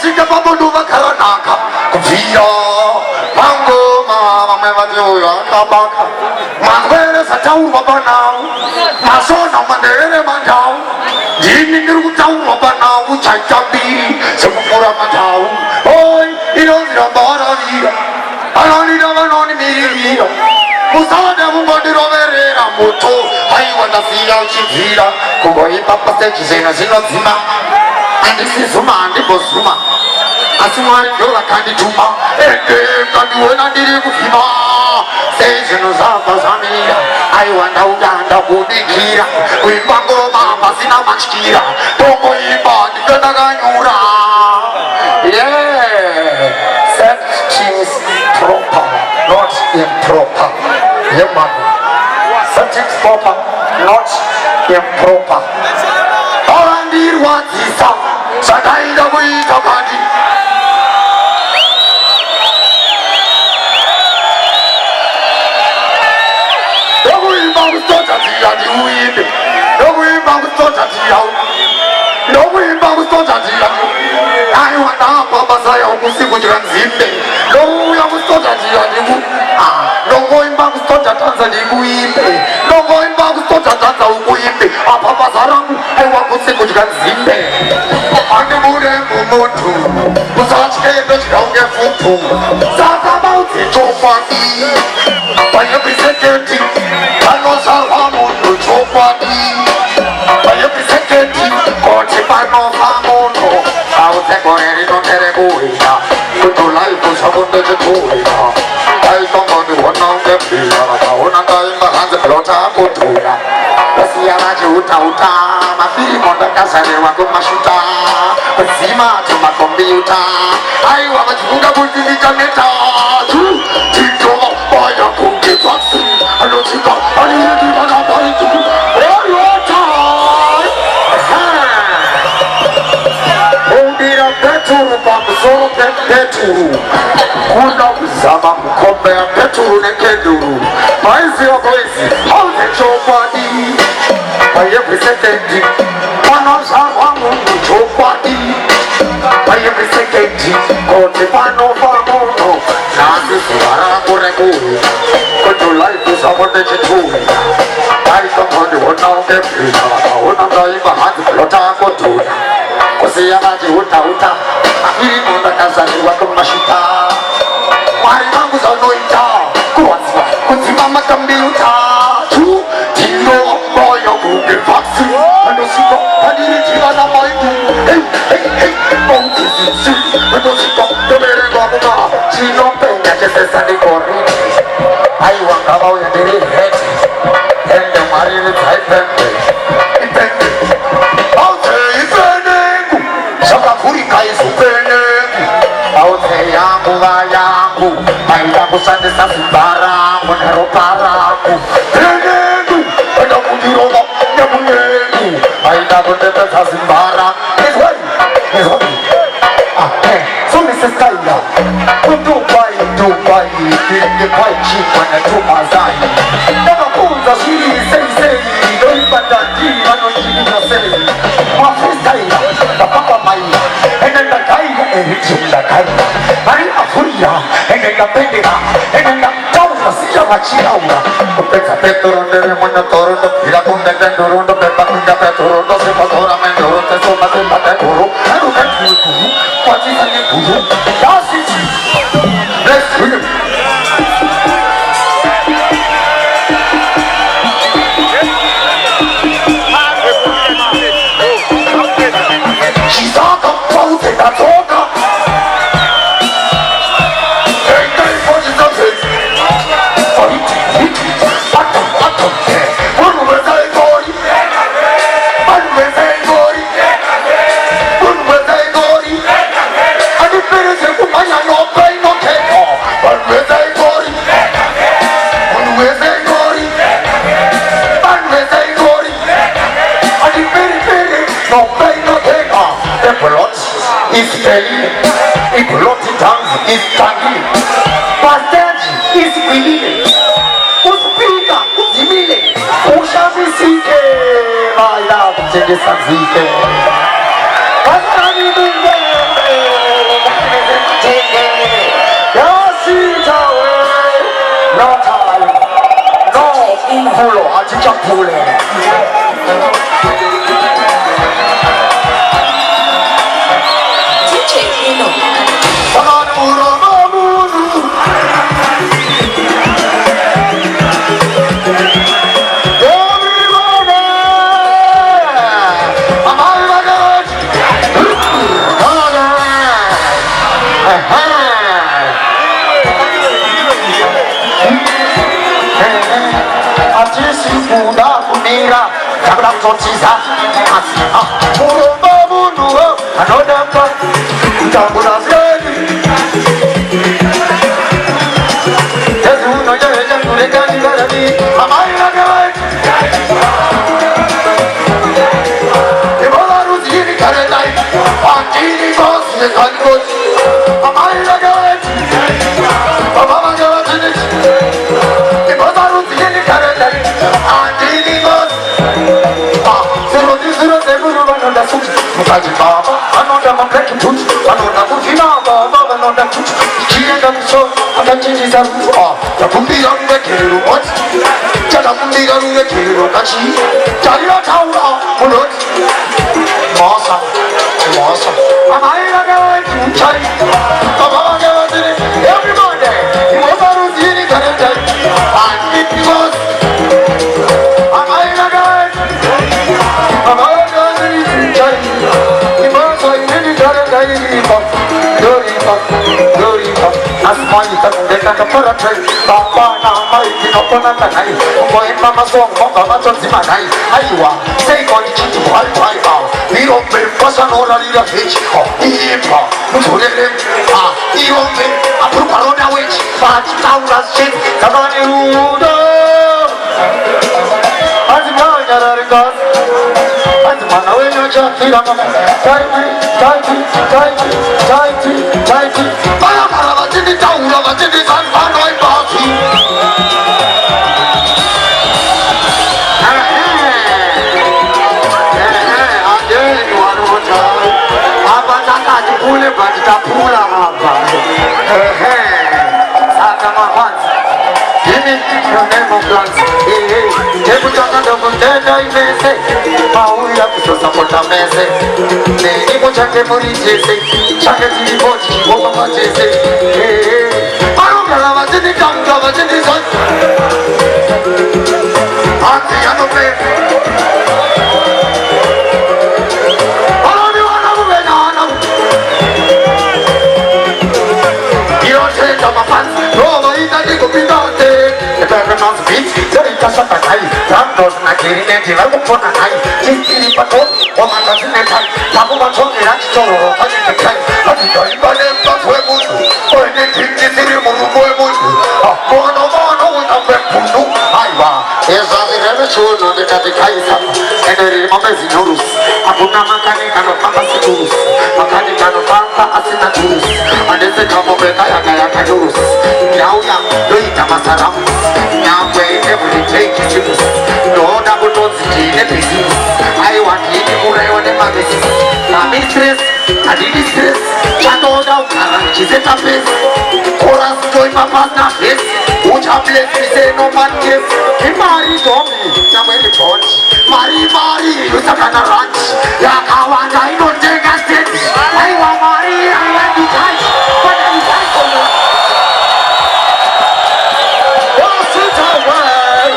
Sika Papa Duva Karanaka, Via, Mango, Mamma Madio, Tabaka, Manguera Satau Babana, Masona Mandere Mandau, Jimmy Rutau Babana, which I can be, Samura Matau, oh, it was your body, I only never know me. Musada Mumadi Rovera, Moto, I want to see how she feels, Kogoi Papa Sechina Zima, and this is Zuma and the Bosuma. Asumari yola kandi tuma, kandi wena diri kufima. Sejeno zamba zamira, aiwanda uganda kudikira. Uipango mama sina machikira, tongo imba nikenda ganyura. Yeah, sex is proper, not improper. Yeah man, sex is proper, not improper. All I need was this up, Sadai the way to party. I want to Papa Saya who see what you can see. No, you must not no going back to Tanzania. No going back to Tanzania. Papa Sarang, I want to see what you can see. And the moon and Momotu, who such came the strong and full. Talk about it, Chopati. By every second, I know Salvamon to Chopati. By every second, Cochipano Famono. I would take on any non Terebuina. Put to life was upon the Tuina. I don't want to one on the field. I want to die in the hands of Lota Putura. The Siana Juta, my feeling on the Casane Wakumashuta. The Sima to my computer. I want to put up with the Janeta. Tito, boy, I could get vaccine. I don't think I need to run up on it. All your time. Peturu Bamsoro Peturu Kuna Zama Kombe Peturu Nekenduru Maisi wa Boisi How the Chopadi By every second Pano Sawamu Chopadi By every second Kote Pano Famono Nasi Suara Kurekuri Koto life is our Necheturi I come on the one now Kepina Ona Daima Hati Lota Kotuna Kusiyama Uta Uta Afiri Munda Kazani Wakumashita Mari Mangu Zanoita Kuwazwa Kutima Makambi Uta Tu Tino Moyo Google Vaccine Anosiko Hadiri Tivana Moitu Hey Hey Hey Monti Zizi Anosiko Tomere Gwamuma Chino Penya Chesesa Nikori Aiwa Kama Uyadiri Heti Hende Mariri Taipende Ipende Yangu, aida kusande sasibara, monero paraku. Tenegu, ada kudiroga, nyamunegu, aida kundeta sasibara. Is what? So Mrs. Kaila, Dubai, the quite cheap when I took my side. Never comes a she say, don't but that tea, I don't give you a say. My first Kaila, the Papa Maya, and then the Kaila, and it's in the Kaila. Maria Furia, and then the Pedra, and then the Taura, Sia Machiaura. The Peta Petro, the Monotoro, the Piracun, the Pendoro, the Peta, the Petro, the Sepatora, and the Sopa, the Patoro, I don't have to what is a new that's it. Let's do it. She's all about it, that's all. Is failing, it blotted tongues is standing, Pastage is winning, Uspita, Zimile, Ushabi Sike, my love, Jenny Sanzike. Atisikuda kunira kabla mtotiza Murumba munuo anodamba Utambula zeni Yesu no yeja kurekani garani Amai nagai Ebola ruzini karenai Antini gos yekani gos Amai nagai Baba magawa tinis Ebola ruzini karenai Antini gos Zero zero another foot Mukaji baba Another makreki tut Another mufina baba Another tut Kienda mso Akachiji za rufu Yakumbi yangu keru ot Jadakumbi yangu keru kachi Jariya taura Mulot Masa Masa Amaira gawa Chai Baba gawa zini Every Monday Iwabaru zini karenjai And it goes Amaira gawa Asmani takundeka kapara trai Baba na mai kinopona tanai Mboe mama song monga matonzi manai Aiwa, sei kondi chitu hai hai bao Irombe, pasa nora lira hechi Ipa, muturele Irombe, apuru palona wechi Fati taura shit Tabani ruda Azimai nararikas Azimana wenyo chakira Taiti Baya mara batini taura batini sanfano ibaki Adeni wanuta Hapa tata jipule batita pula hapa Saka mahanzi Hini nemo glanzi Hebu chaka ndogo tenda imese Mauya kusosa pota mese Neni mochake muritese Chake zilipoti kiboma matese Marunga wazini kamka wazini zon Anti yanope Aloni wanamu wenanamu Irote kama fans Roma itaki kupindate Ebebe nansu beat Zerita satanai Ramdos na kirineti Vagupona nai Chikiri pato Omanga zinetai Tabu matoni rachi choro Kajite kai Adika ibane mtatwe mundu Oene kinti siri mundu mwe mundu Mono mono unambe mundu Aiwa Eza zireme chuno Dekati kaisa Eneri mamezi nurus Abuna makani kano pamba siturus Makani kano pamba asina turus Anese kamo beka yaka yaka durus Nyau yang Loita masaramu Nyamwe Every take is yours No double tozi kine business I want hini mure one mabesi Na mistress Adini stress Chato down Chizeta face Chorus joy papas na face Ucha bless me say no man gives Kimari domi Na mweli ponch Mari Yusakana ranch Yakawanda inotega state Aiwa mari Aiwa touch But I touch for you What's it away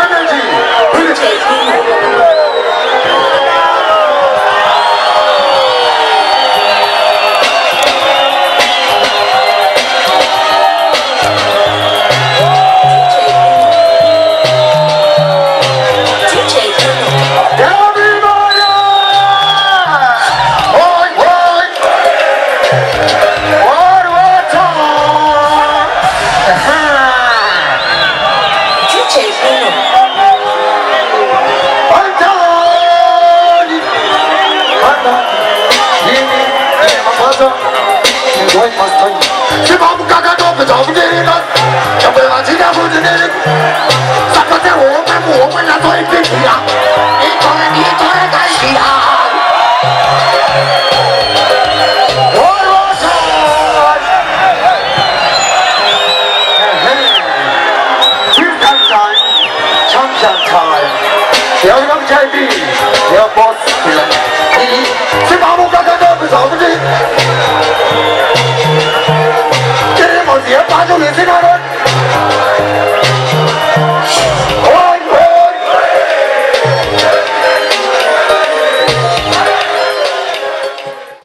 Energy Champion time. Your boss,